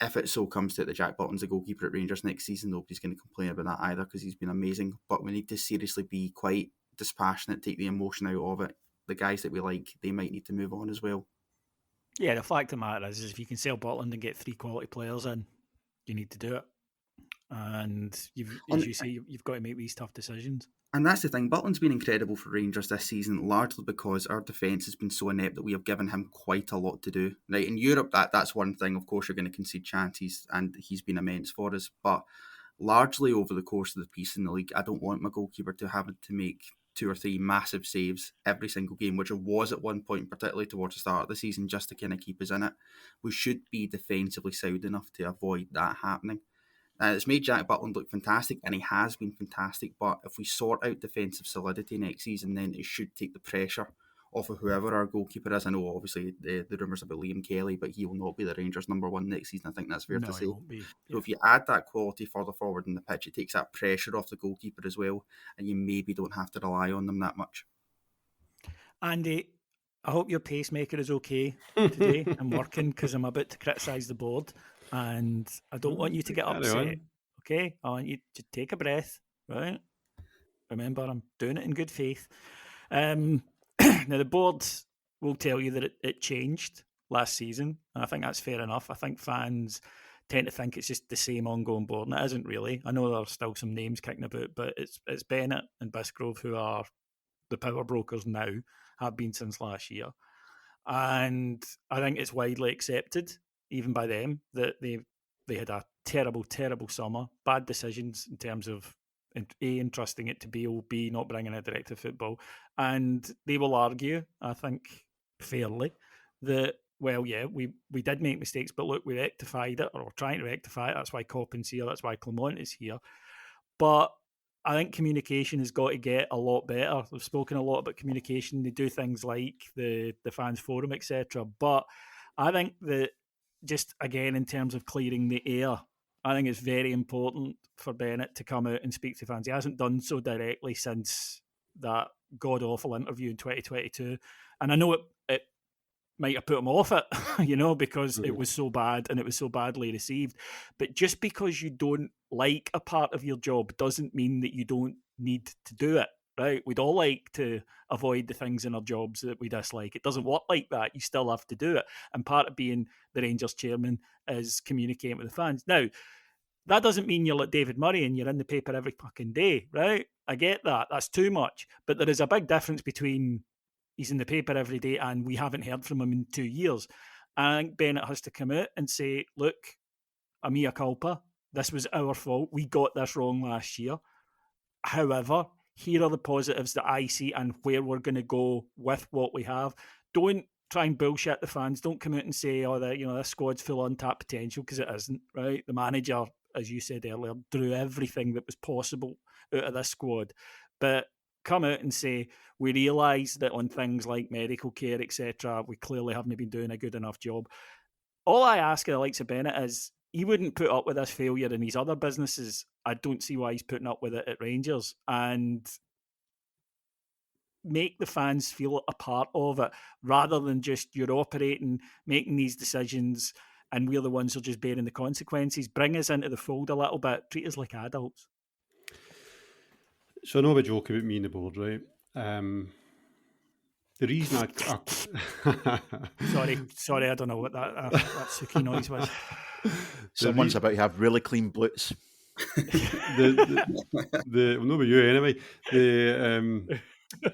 If it so comes to it that Jack Butland's a goalkeeper at Rangers next season, nobody's going to complain about that either, because he's been amazing. But we need to seriously be quite dispassionate, take the emotion out of it. The guys that we like, they might need to move on as well. Yeah, the fact of the matter is if you can sell Butland and get 3 quality players in, you need to do it. And as you say, you've got to make these tough decisions. And that's the thing. Butland's been incredible for Rangers this season, largely because our defence has been so inept that we have given him quite a lot to do. Right, in Europe, that's one thing. Of course, you're going to concede chances, and he's been immense for us. But largely over the course of the piece in the league, I don't want my goalkeeper to have to make 2 or 3 massive saves every single game, which it was at one point, particularly towards the start of the season, just to kind of keep us in it. We should be defensively sound enough to avoid that happening. It's made Jack Butland look fantastic, and he has been fantastic, but if we sort out defensive solidity next season, then it should take the pressure off of whoever our goalkeeper is. I know, obviously, the rumours about Liam Kelly, but he will not be the Rangers' number 1 next season. I think that's fair to say. Won't be. Yeah. So if you add that quality further forward in the pitch, it takes that pressure off the goalkeeper as well, and you maybe don't have to rely on them that much. Andy, I hope your pacemaker is okay today. I'm working because I'm about to criticise the board. And I don't want you to get upset, okay? I want you to take a breath, right? Remember, I'm doing it in good faith. Now, the board will tell you that it changed last season. And I think that's fair enough. I think fans tend to think it's just the same ongoing board, and it isn't really. I know there are still some names kicking about, but it's Bennett and Bisgrove who are the power brokers now, have been since last year. And I think it's widely accepted, even by them, that they had a terrible, terrible summer, bad decisions in terms of A, entrusting it to Beale, B, not bringing a director of football. And they will argue, I think, fairly, that, well, yeah, we did make mistakes, but look, we rectified it, or we're trying to rectify it. That's why Coppin's here, that's why Clement is here. But I think communication has got to get a lot better. We've spoken a lot about communication. They do things like the fans forum, etc. But I think that, just again, in terms of clearing the air, I think it's very important for Bennett to come out and speak to fans. He hasn't done so directly since that god-awful interview in 2022. And I know it might have put him off it, because it was so bad and it was so badly received. But just because you don't like a part of your job doesn't mean that you don't need to do it. Right, we'd all like to avoid the things in our jobs that we dislike. It doesn't work like that. You still have to do it. And part of being the Rangers chairman is communicating with the fans. Now, that doesn't mean you're like David Murray and you're in the paper every fucking day, right? I get that. That's too much. But there is a big difference between he's in the paper every day and we haven't heard from him in 2 years. And I think Bennett has to come out and say, look, a mea culpa. This was our fault. We got this wrong last year. However, here are the positives that I see and where we're going to go with what we have. Don't try and bullshit the fans. Don't come out and say, this squad's full of untapped potential, because it isn't, right? The manager, as you said earlier, drew everything that was possible out of this squad. But come out and say, we realise that on things like medical care, etc., we clearly haven't been doing a good enough job. All I ask of the likes of Bennett is, he wouldn't put up with this failure in his other businesses. I don't see why he's putting up with it at Rangers. And make the fans feel a part of it, rather than just you're operating, making these decisions, and we're the ones who are just bearing the consequences. Bring us into the fold a little bit. Treat us like adults. So I know we joke about me and the board, right? The reason Sorry, I don't know what that suki noise was. Someone's about to have really clean boots. Well, not with you anyway.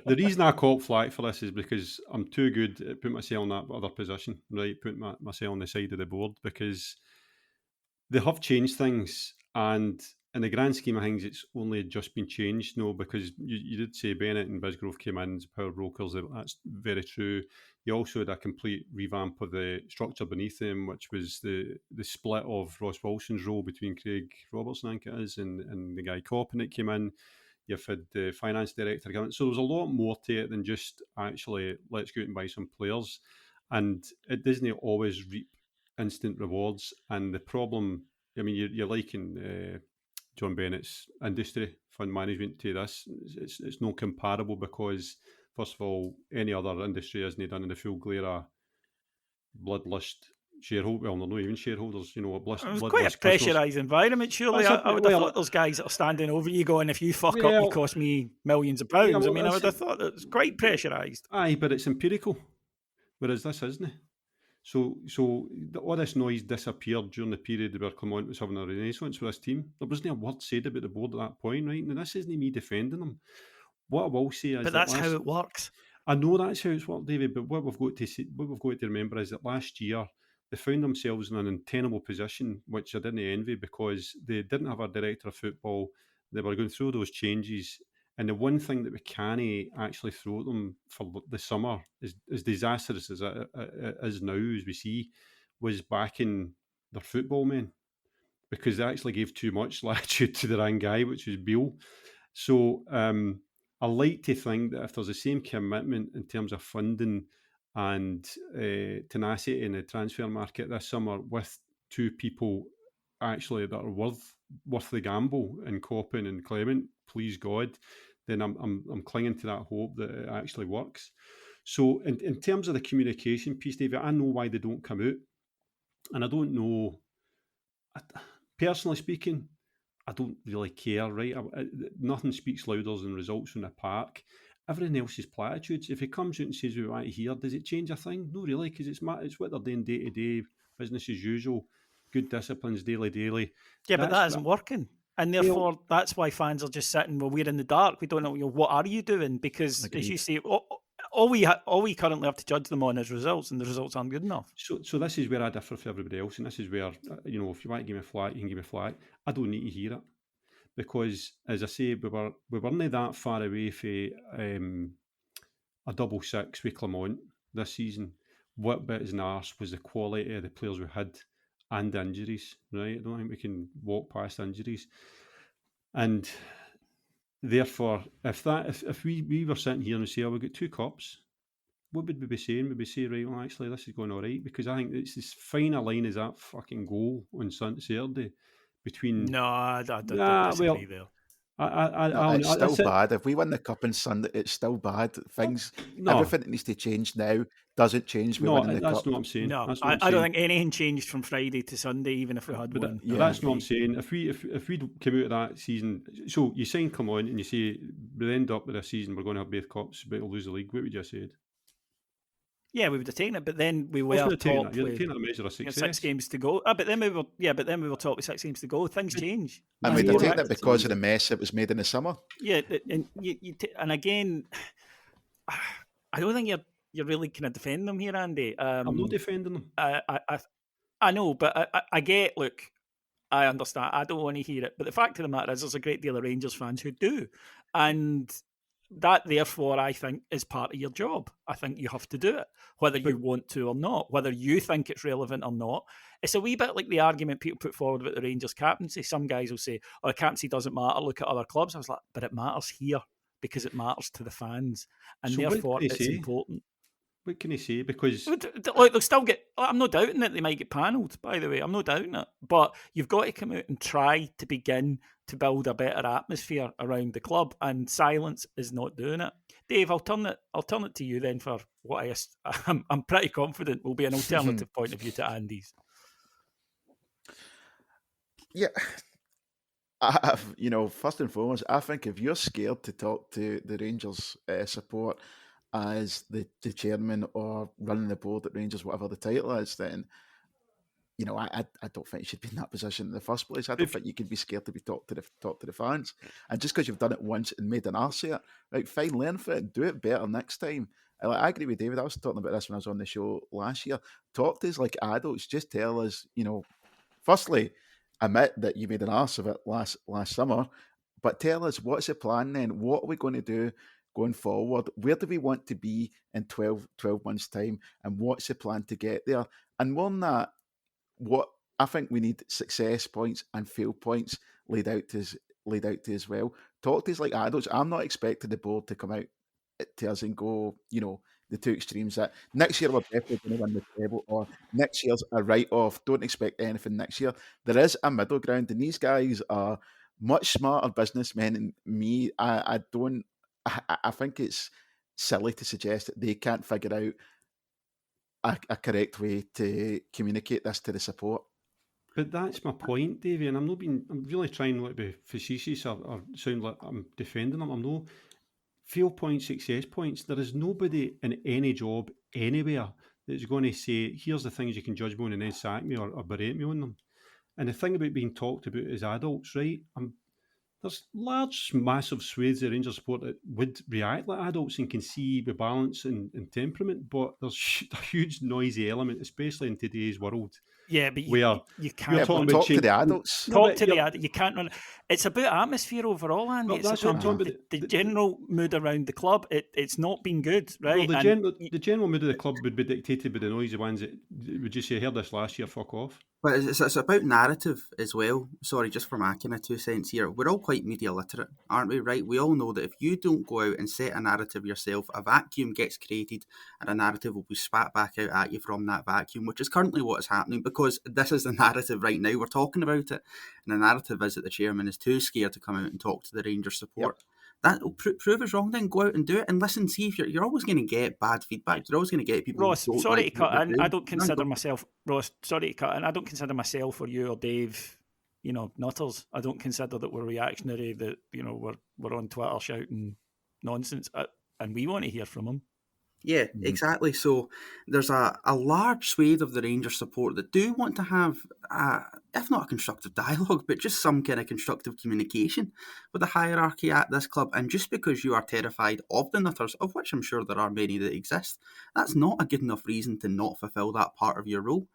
the reason I caught flack for this is because I'm too good at putting myself in that other position, right? Putting myself on the side of the board, because they have changed things, and in the grand scheme of things, it's only just been changed. No, because you did say Bennett and Bisgrove came in as power brokers. That's very true. You also had a complete revamp of the structure beneath them, which was the split of Ross Wilson's role between Craig Robertson, I think it is, and the guy Coppin that came in. You've had the finance director come in. So there's a lot more to it than just actually let's go out and buy some players. And it doesn't always reap instant rewards. And the problem, I mean, you're liking John Bennett's industry fund management to this. It's not comparable because, first of all, any other industry isn't done in the full glare of bloodlust shareholders. Well, they're not even shareholders, It was bloodlust quite a customers. pressurised environment, surely. That's I would have thought those guys that are standing over you going, if you fuck up, you cost me millions of pounds. I mean, I would have thought it was quite pressurised. Aye, but it's empirical, whereas this isn't. So all this noise disappeared during the period where Clement was having a renaissance with this team. There wasn't a word said about the board at that point, right? And this isn't me defending them. What I will say is But that's how it works. I know that's how it's worked, David. But what we've got to remember is that last year they found themselves in an untenable position, which I didn't envy, because they didn't have a director of football. They were going through those changes. And the one thing that we can actually throw at them for the summer, as disastrous as it is now, as we see, was backing their football men, because they actually gave too much latitude to the wrong guy, which was Beale. So I like to think that if there's the same commitment in terms of funding and tenacity in the transfer market this summer, with two people actually that are worth the gamble in Coppin and Clement, please God, then I'm clinging to that hope that it actually works. So in terms of the communication piece, David, I know why they don't come out, and I don't know. Personally speaking, I don't really care, right? Nothing speaks louder than results from the park. Everything else is platitudes. If he comes out and says we want to hear, does it change a thing? No, really, because it's what they're doing day to day, business as usual, good disciplines, daily. Yeah, but that isn't working. And therefore, that's why fans are just sitting, well, we're in the dark. We don't know, what are you doing? Because, as you say, all we currently have to judge them on is results, and the results aren't good enough. So this is where I differ from everybody else, and this is where, if you want to give me a flag, you can give me a flag. I don't need to hear it, because, as I say, we weren't that far away from a double six with Clement this season. What bit is arse was the quality of the players we had and injuries, right? I don't think we can walk past injuries. And therefore, if we were sitting here and say, oh, we got 2 cups, what would we be saying? Would we say, right, well, actually, this is going all right? Because I think it's as fine a line as that fucking goal on Saturday between... No, I don't disagree there. It's still bad. If we win the cup on Sunday, it's still bad. Everything that needs to change now doesn't change. Winning the cup. That's not what I'm saying. No, I don't think anything changed from Friday to Sunday, even if we had one. That's what I'm saying. If we came out of that season, so you sign Clement and you say we'll end up with a season we're going to have both cups, but we'll lose the league. What would you have said? Yeah, we would have taken it, but then we were top with taking a measure of success. 6 games to go. But then we were top with 6 games to go. Things change. And we'd have taken it because of the mess that was made in the summer. Yeah, and and again, I don't think you're really kind of defending them here, Andy. I'm not defending them. I know, but I get. Look, I understand. I don't want to hear it, but the fact of the matter is, there's a great deal of Rangers fans who do, and that, therefore, I think is part of your job. I think you have to do it, whether you want to or not, whether you think it's relevant or not. It's a wee bit like the argument people put forward about the Rangers captaincy. Some guys will say, oh, the captaincy doesn't matter, look at other clubs. I was like, but it matters here because it matters to the fans, and so therefore it's important. What can he say? Because they'll still get... I'm not doubting that they might get panelled, by the way. I'm not doubting it. But you've got to come out and try to begin to build a better atmosphere around the club, and silence is not doing it. Dave, I'll turn it to you then for what I'm pretty confident will be an alternative point of view to Andy's. Yeah. First and foremost, I think if you're scared to talk to the Rangers support as the chairman or running the board at Rangers, whatever the title is, then I don't think you should be in that position in the first place. I don't think you can be scared to be talk to the fans. And just because you've done it once and made an arse of it, right? Fine, learn from it and do it better next time. I agree with David. I was talking about this when I was on the show last year. Talk to us like adults. Just tell us, firstly, admit that you made an arse of it last summer, but tell us what's the plan then? What are we going to do going forward? Where do we want to be in 12 months' time? And what's the plan to get there? And more than that, what I think we need success points and fail points laid out to us as well. Talk to us like adults. I'm not expecting the board to come out to us and go, the two extremes that next year we're definitely going to win the treble, or next year's a write-off. Don't expect anything next year. There is a middle ground, and these guys are much smarter businessmen than me. I think it's silly to suggest that they can't figure out a correct way to communicate this to the support. But that's my point, Davey, and I'm really trying not to be facetious or sound like I'm defending them. I'm no fail points, success points. There is nobody in any job anywhere that's going to say, here's the things you can judge me on and then sack me or berate me on them. And the thing about being talked about as adults, right? There's large, massive swathes of Rangers support that would react like adults and can see the balance and temperament, but there's a huge noisy element, especially in today's world. Yeah, but you can't talk to the adults. Talk to the adults. You can't run. It's about atmosphere overall, Andy. Well, that's what I'm talking about. The general mood around the club. It's not been good, right? Well, the general mood of the club would be dictated by the noisy ones that would just say, I heard this last year, fuck off. But it's about narrative as well. Sorry, just for my kind of 2 cents here. We're all quite media literate, aren't we, right? We all know that if you don't go out and set a narrative yourself, a vacuum gets created and a narrative will be spat back out at you from that vacuum, which is currently what is happening, because this is the narrative right now. We're talking about it. And the narrative is that the chairman is too scared to come out and talk to the Rangers support. Yep. That will prove us wrong. Then go out and do it and listen. See if you're always going to get bad feedback. You're always going to get people. Ross, sorry to cut in. I don't consider myself Ross. Sorry to cut in. I don't consider myself or you or Dave, nutters. I don't consider that we're reactionary. That we're on Twitter shouting nonsense, and we want to hear from them. Yeah, exactly. So there's a large swathe of the Rangers support that do want to have, if not a constructive dialogue, but just some kind of constructive communication with the hierarchy at this club. And just because you are terrified of the nutters, of which I'm sure there are many that exist, that's not a good enough reason to not fulfil that part of your role.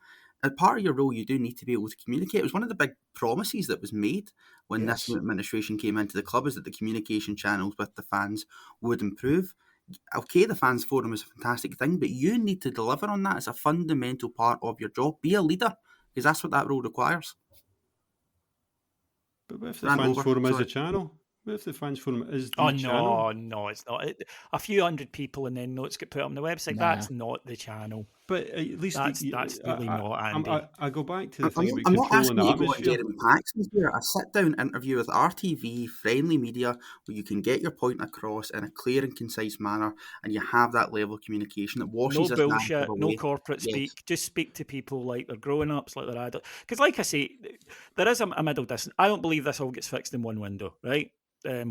As part of your role, you do need to be able to communicate. It was one of the big promises that was made when this administration came into the club, is that the communication channels with the fans would improve. Okay, the fans forum is a fantastic thing, but you need to deliver on that as a fundamental part of your job. Be a leader, because that's what that role requires. But what if the fans forum is a channel? What if the fans forum is the channel? No, it's not. A few hundred people and then notes get put on the website. Nah. That's not the channel. But at least that's really not, Andy. I go back to the thing about I'm controlling the atmosphere. I'm not asking you to go and Jeremy Paxton here. A sit-down interview with RTV, friendly media, where you can get your point across in a clear and concise manner, and you have that level of communication that washes no bullshit, no corporate speak. Just speak to people like they're growing ups, like they're adults. Because like I say, there is a middle distance. I don't believe this all gets fixed in one window, right?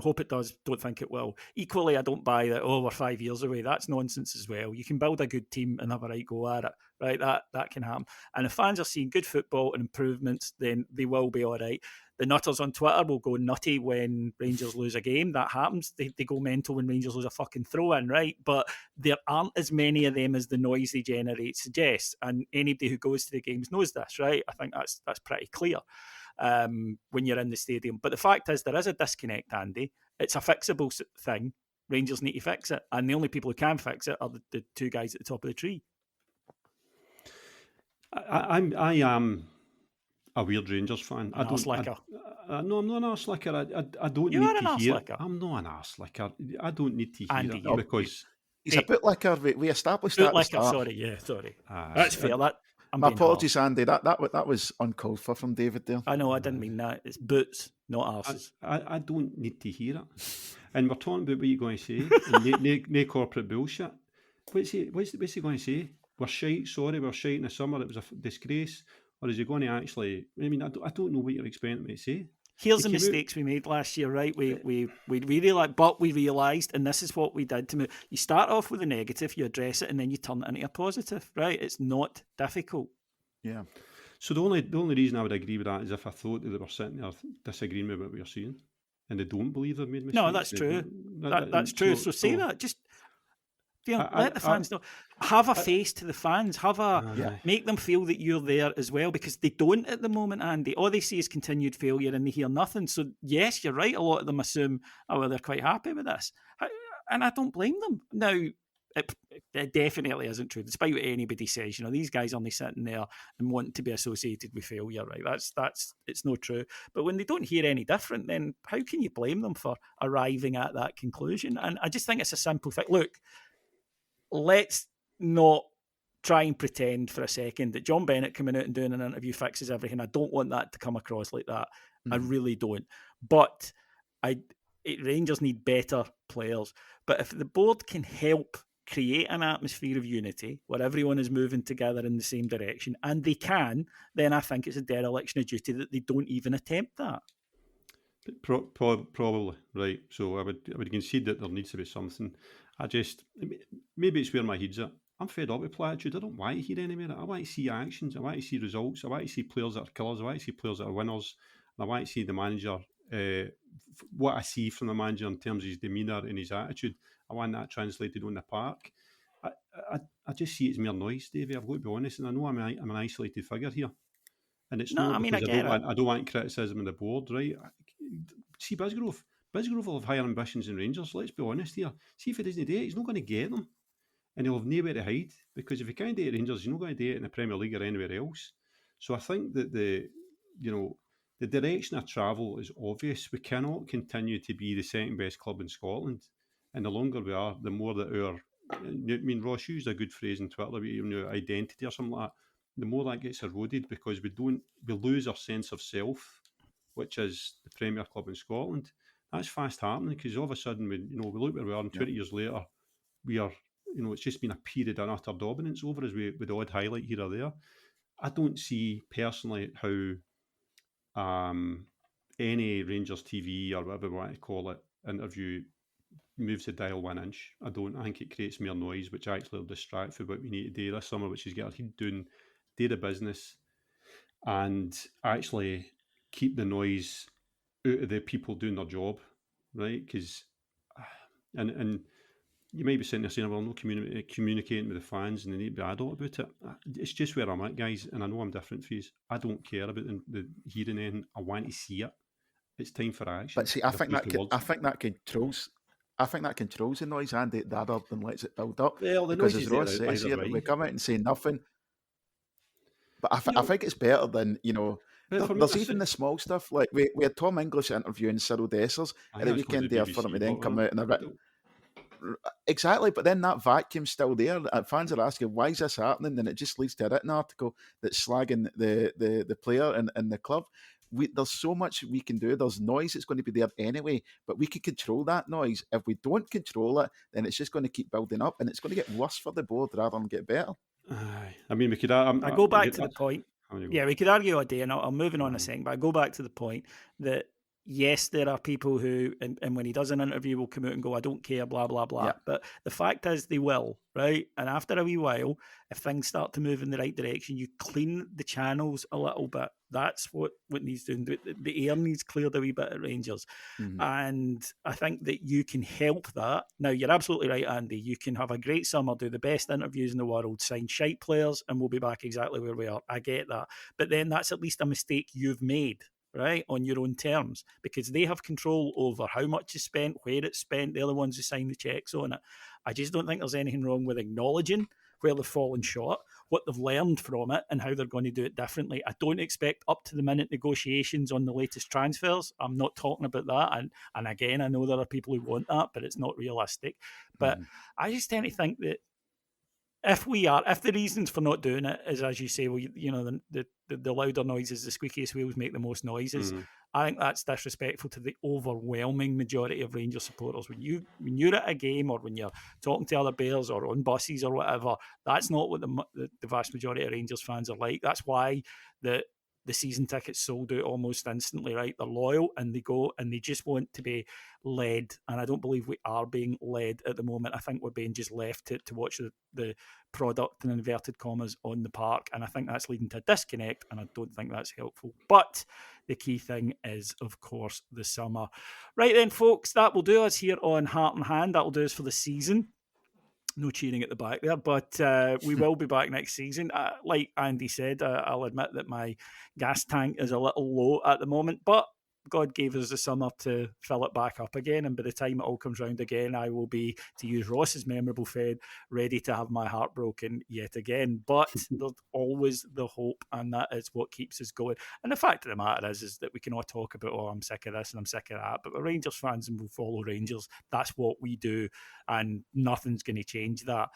Hope it does, don't think it will. Equally, I don't buy that, we're 5 years away. That's nonsense as well. You can build a good team and have a right go at it, right? That can happen. And if fans are seeing good football and improvements, then they will be all right. The nutters on Twitter will go nutty when Rangers lose a game. That happens. They go mental when Rangers lose a fucking throw-in, right? But there aren't as many of them as the noise they generate suggests. And anybody who goes to the games knows this, right? I think that's pretty clear. When you're in the stadium. But the fact is, there is a disconnect, Andy. It's a fixable thing. Rangers need to fix it. And the only people who can fix it are the two guys at the top of the tree. I am a weird Rangers fan. No, I'm not an arse licker. I don't need to hear it. I'm not an arse licker. I don't need to hear it because... He's a bootlicker. We established that at the start. Sorry. That's fair. My apologies, Andy. That was uncalled for from David there. I know, I didn't mean that. It's boots, not arses. I don't need to hear it. And we're talking about what you're going to say. no corporate bullshit. What's he going to say? We're shite, sorry, we're shite in the summer, it was a disgrace. Or is he going to actually... I mean, I don't know what you're expecting me to say. Here's the mistakes we made last year, right? We realised, but we realised, and this is what we did to move. You start off with a negative, you address it, and then you turn it into a positive, right? It's not difficult. Yeah. So the only reason I would agree with that is if I thought that they were sitting there disagreeing with what we are saying, and they don't believe they've made mistakes. No, that's true. That's true. So say that. Just let the fans know. Have a face to the fans. Make them feel that you're there as well, because they don't at the moment, Andy. All they see is continued failure and they hear nothing. So yes, you're right. A lot of them assume, they're quite happy with this. And I don't blame them. Now, it definitely isn't true, despite what anybody says. These guys only sitting there and want to be associated with failure, right? That's it's not true. But when they don't hear any different, then how can you blame them for arriving at that conclusion? And I just think it's a simple thing. Look, let's not try and pretend for a second that John Bennett coming out and doing an interview fixes everything. I don't want that to come across like that. I really don't. But Rangers need better players. But if the board can help create an atmosphere of unity where everyone is moving together in the same direction, and they can, then I think it's a dereliction of duty that they don't even attempt that. Probably, right. So I would concede that there needs to be something. Maybe it's where my head's at. I'm fed up with platitude. I don't want to hear any more. I want to see actions. I want to see results. I want to see players that are killers. I want to see players that are winners. And I want to see the manager, what I see from the manager in terms of his demeanour and his attitude. I want that translated on the park. I just see it as mere noise, Davey. I've got to be honest, and I know I'm an isolated figure here. And it's not because I don't want criticism of the board, right? See Bisgrove. Bisgrove will have higher ambitions than Rangers. Let's be honest here. See if he doesn't do it, he's not going to get them. And he'll have nowhere to hide, because if he can't do it at Rangers, he's not going to do it in the Premier League or anywhere else. So I think that the direction of travel is obvious. We cannot continue to be the second best club in Scotland. And the longer we are, the more that Ross used a good phrase on Twitter, identity or something like that. The more that gets eroded, because we lose our sense of self, which is the Premier Club in Scotland. That's fast happening, because all of a sudden we look where we are, and 20 years later, we are, it's just been a period of utter dominance over us with the odd highlight here or there. I don't see personally how any Rangers TV or whatever we want to call it interview moves the dial 1 inch. I think it creates more noise, which actually will distract from what we need to do this summer, which is get our head down, do the business, and actually keep the noise out of the people doing their job, right? Because, and you might be sitting there saying, well, no communicating with the fans and they need to be adult about it. It's just where I'm at, guys, and I know I'm different for you. I don't care about the hearing anything. I want to see it. It's time for action. But see, I think that controls the noise, Andy, rather than lets it build up. Well, the because noise as Ross says here, we come out and say nothing. But I think it's better than, there's even the small stuff. Like we had Tom English interviewing Cyril Dessers at the weekend there for him to then come out and exactly, but then that vacuum's still there. Fans are asking, why is this happening? And it just leads to a written article that's slagging the player and the club. There's so much we can do. There's noise that's going to be there anyway, but we can control that noise. If we don't control it, then it's just going to keep building up, and it's going to get worse for the board rather than get better. I mean, we could. I go back to the point. Yeah, we could argue a day, and I'm moving on a second, but I go back to the point that yes, there are people who, and when he does an interview, will come out and go, I don't care, blah, blah, blah. Yeah. But the fact is they will, right? And after a wee while, if things start to move in the right direction, you clean the channels a little bit. That's what needs doing. The air needs cleared a wee bit at Rangers. Mm-hmm. And I think that you can help that. Now, you're absolutely right, Andy. You can have a great summer, do the best interviews in the world, sign shite players, and we'll be back exactly where we are. I get that. But then that's at least a mistake you've made, right, on your own terms, because they have control over how much is spent, where it's spent. They're the ones who sign the checks on it. I just don't think there's anything wrong with acknowledging where they've fallen short, what they've learned from it, and how they're going to do it differently. I don't expect up-to-the-minute negotiations on the latest transfers. I'm not talking about that. And again, I know there are people who want that, but it's not realistic. But I just tend to think that if the reasons for not doing it is, as you say, well, the louder noises, the squeakiest wheels make the most noises. I think that's disrespectful to the overwhelming majority of Rangers supporters. When you're at a game, or when you're talking to other Bears or on buses or whatever, that's not what the vast majority of Rangers fans are like. That's why the the season tickets sold out almost instantly, right? They're loyal and they go and they just want to be led. And I don't believe we are being led at the moment. I think we're being just left to watch the product in inverted commas on the park. And I think that's leading to a disconnect. And I don't think that's helpful. But the key thing is, of course, the summer. Right then, folks, that will do us here on Heart and Hand. That will do us for the season. No cheering at the back there, but we will be back next season. Like Andy said, I'll admit that my gas tank is a little low at the moment, but God gave us the summer to fill it back up again. And by the time it all comes round again, I will be, to use Ross's memorable fade, ready to have my heart broken yet again. But there's always the hope, and that is what keeps us going. And the fact of the matter is that we can all talk about, oh, I'm sick of this and I'm sick of that. But we're Rangers fans and we'll follow Rangers. That's what we do. And nothing's going to change that.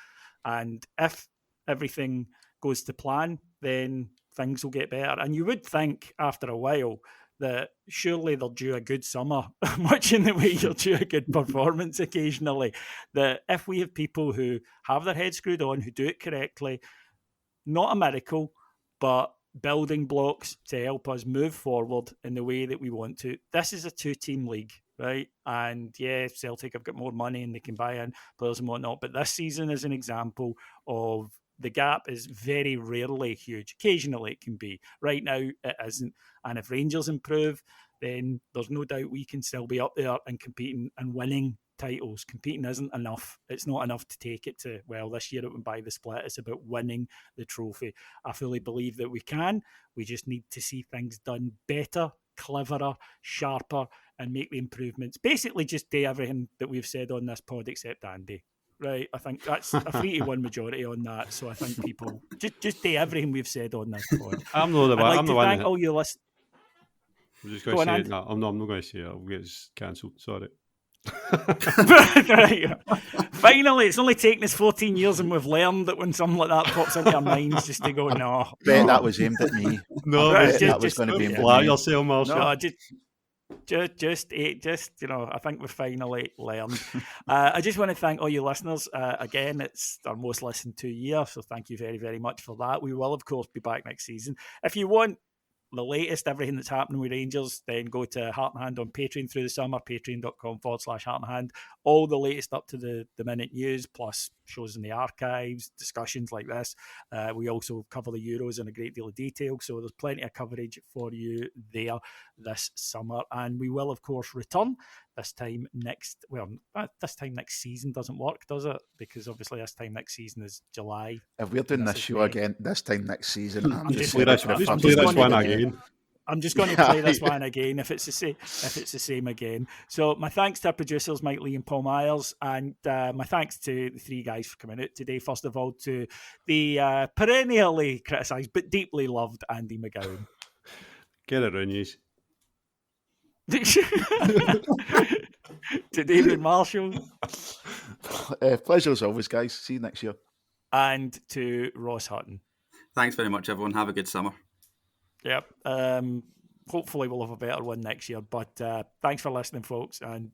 And if everything goes to plan, then things will get better. And you would think after a while that surely they'll do a good summer, much in the way you'll do a good performance occasionally, that if we have people who have their head screwed on, who do it correctly, not a miracle, but building blocks to help us move forward in the way that we want to. This is a two-team league, right? And yeah, Celtic have got more money and they can buy in players and whatnot, but this season is an example of the gap is very rarely huge. Occasionally it can be. Right now it isn't. And if Rangers improve, then there's no doubt we can still be up there and competing and winning titles. Competing isn't enough. It's not enough to take it to, well, this year it went by the split. It's about winning the trophy. I fully believe that we can. We just need to see things done better, cleverer, sharper, and make the improvements. Basically just do everything that we've said on this pod except Andy. Right, I think that's a 3-1 majority on that. So I think people just do everything we've said on this pod. I'm not the one. I'd I'm the like to one. thank all you listeners. I'm just going to say it. No, I'm not going to say it. I'll get it cancelled. Sorry. Right. Finally, it's only taken us 14 years and we've learned that when something like that pops into our minds, just to go, no. That was aimed at me. No, that was going to be aimed at me. Yourself, Marshall. No, just I think we've finally learned. I just want to thank all you listeners. Again, it's our most listened to year, so thank you very, very much for that. We will, of course, be back next season. If you want the latest, everything that's happening with Rangers, then go to Heart and Hand on Patreon through the summer, patreon.com/Heart and Hand. All the latest up to the minute news, plus shows in the archives, discussions like this. We also cover the Euros in a great deal of detail, so there's plenty of coverage for you there this summer. And we will, of course, return this time next season doesn't work, does it? Because obviously this time next season is July. If we're doing this show again this time next season, I'm just play this one again. I'm just going to play this one again if it's the same again. So my thanks to our producers, Mike Lee and Paul Myers, and my thanks to the three guys for coming out today. First of all, to the perennially criticised but deeply loved Andy McGowan. Get it around, you. To David Marshall. Pleasure as always, guys. See you next year. And to Ross Hutton. Thanks very much, everyone. Have a good summer. Yep. Hopefully we'll have a better one next year. But thanks for listening, folks, and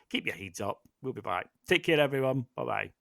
keep your heads up. We'll be back. Take care, everyone. Bye-bye.